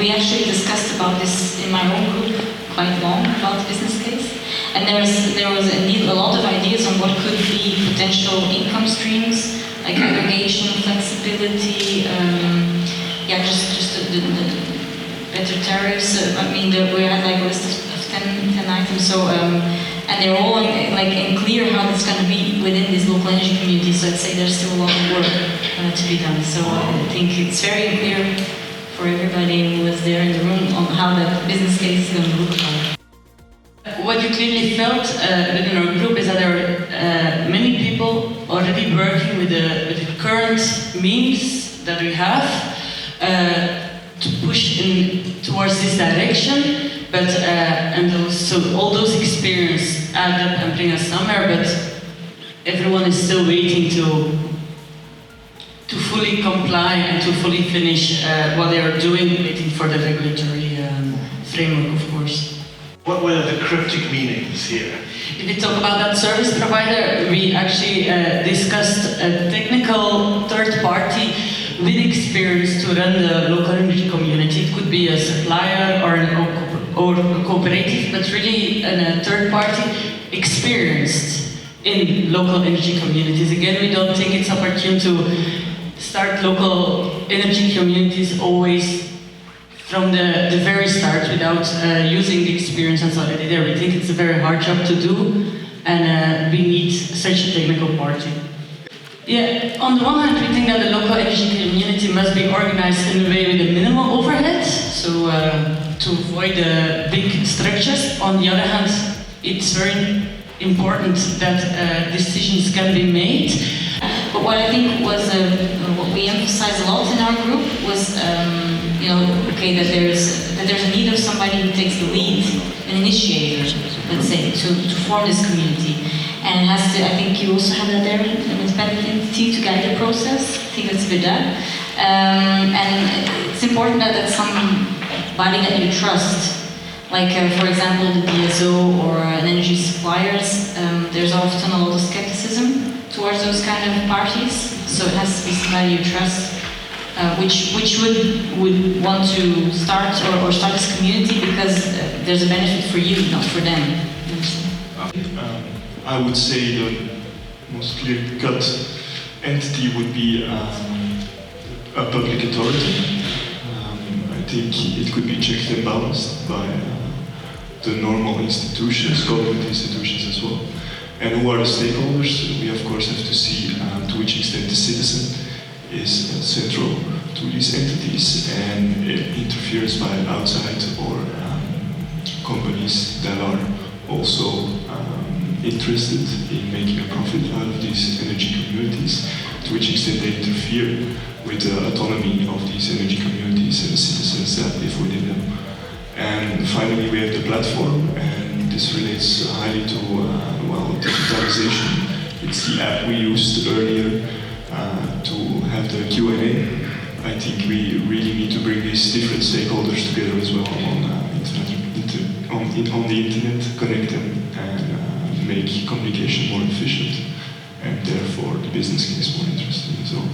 we actually discussed about this in my own group quite long about the business case, and there was a lot of ideas on what could be potential income streams, like aggregation, flexibility, just the better tariffs. I mean, we had like a list of 10 items. So and they're all like clear how it's going to be within this local energy community. So I'd say there's still a lot of work to be done. So I think it's very clear for everybody who was there in the room on how that business case is going to look like. What you clearly felt within our group is that there are many people already working with the current means that we have to push towards this direction. But so all those experiences add up and bring us somewhere. But everyone is still waiting to fully comply and to fully finish what they are doing, waiting for the regulatory framework, of course. What were the cryptic meanings here? If we talk about that service provider, we actually discussed a technical third party with experience to run the local energy community. It could be a supplier or a cooperative, but really a third party experienced in local energy communities. Again, we don't think it's opportune to start local energy communities always from the very start without using the experience that's already there. We think it's a very hard job to do, and we need such a technical party. Yeah, on the one hand, we think that the local energy community must be organized in a way with a minimal overhead, so to avoid big structures. On the other hand, it's very important that decisions can be made. But what I think was what we emphasized a lot in our group was, that there's a need of somebody who takes the lead, an initiator, let's say, to form this community. And it has to, I think you also have that there, an independent entity to guide the process. I think that's a bit that. And it's important that that's somebody that you trust. Like, for example, the DSO or an energy suppliers, there's often a lot of skepticism towards those kind of parties. So it has to be somebody you trust, which would want to start or start this community because there's a benefit for you, not for them. I would say the most clear-cut entity would be a public authority. I think it could be checked and balanced by the normal institutions, government institutions as well. And who are the stakeholders? We of course have to see to which extent the citizen is central to these entities and interferes by outside or companies that are also interested in making a profit out of these energy communities, to which extent they interfere with the autonomy of these energy communities and the citizens that live within them. And finally we have the platform, and this relates highly to digitalization. It's the app we used earlier to have the Q&A. I think we really need to bring these different stakeholders together as well on the internet, connect them and make communication more efficient, and therefore the business case more interesting as well.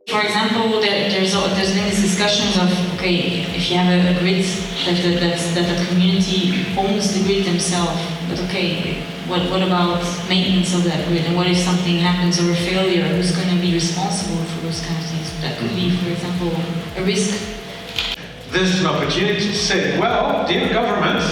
For example, there's been these discussions of, okay, if you have a grid, that community owns the grid themselves, but okay, what about maintenance of that grid? And what if something happens or a failure? Who's going to be responsible for those kind of things? That could be, for example, a risk. This is an opportunity to say, well, dear government,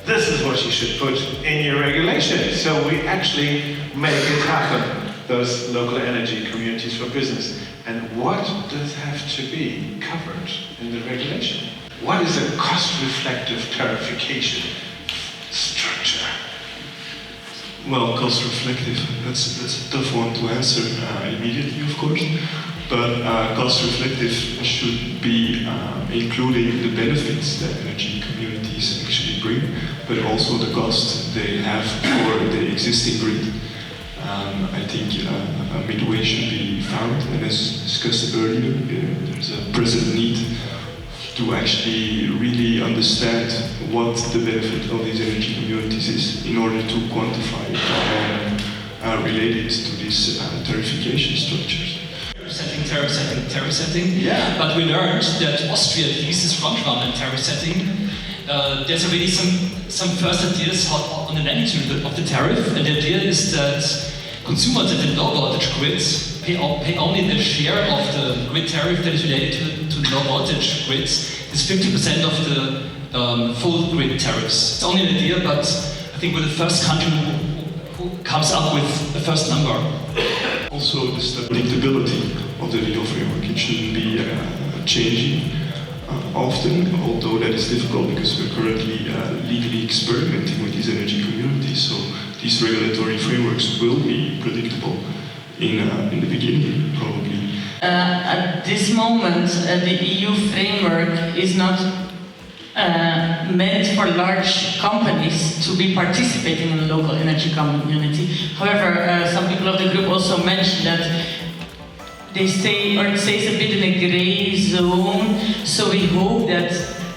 this is what you should put in your regulation. So we actually make it happen, those local energy communities for business. And what does have to be covered in the regulation? What is a cost-reflective tariffication structure? Well, cost-reflective, that's a tough one to answer immediately, of course. But cost-reflective should be including the benefits that energy communities actually bring, but also the cost they have for the existing grid. I think a midway should be found, and as discussed earlier, there's a present need to actually really understand what the benefit of these energy communities is in order to quantify it and relate it to these tariffication structures. tariff setting. Yeah. But we learned that Austria at least is front runner in tariff setting. There's already some first ideas on the magnitude of the tariff, and the idea is that consumers at the low voltage grids pay only the share of the grid tariff that is related to low voltage grids. It's 50% of the full grid tariffs. It's only an idea, but I think we're the first country who comes up with the first number. Also, the predictability of the legal framework, it shouldn't be changing often, although that is difficult because we're currently legally experimenting with these energy communities. So these regulatory frameworks will be predictable in the beginning, probably. At this moment, the EU framework is not meant for large companies to be participating in a local energy community. However, some people of the group also mentioned that they stay, or it stays a bit in a grey zone, so we hope that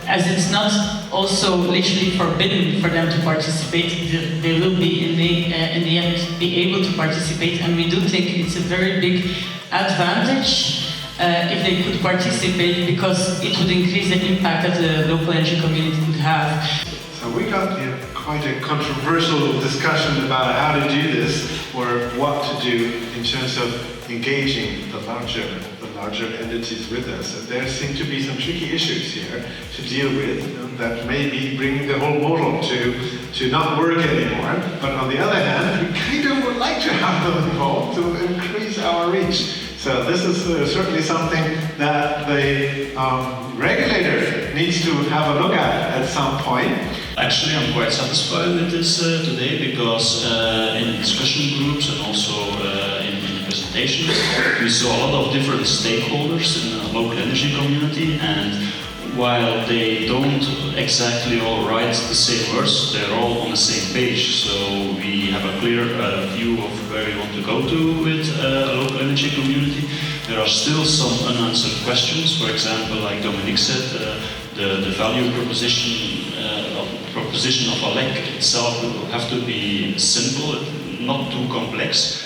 as it's not also literally forbidden for them to participate, they will be in the end be able to participate, and we do think it's a very big advantage if they could participate, because it would increase the impact that the local energy community would have. So we got quite a controversial discussion about how to do this, or what to do in terms of engaging the larger entities with us. And there seem to be some tricky issues here to deal with that maybe bring the whole model to not work anymore. But on the other hand, we kind of would like to have them involved to increase our reach. So this is certainly something that the regulator needs to have a look at some point. Actually, I'm quite satisfied with this today, because in discussion groups and also in presentations, we saw a lot of different stakeholders in the local energy community, and while they don't exactly all write the same words, they're all on the same page. So we have a clear view of where we want to go to with a local energy community. There are still some unanswered questions. For example, like Dominique said, the value proposition of a LEC itself will have to be simple, not too complex.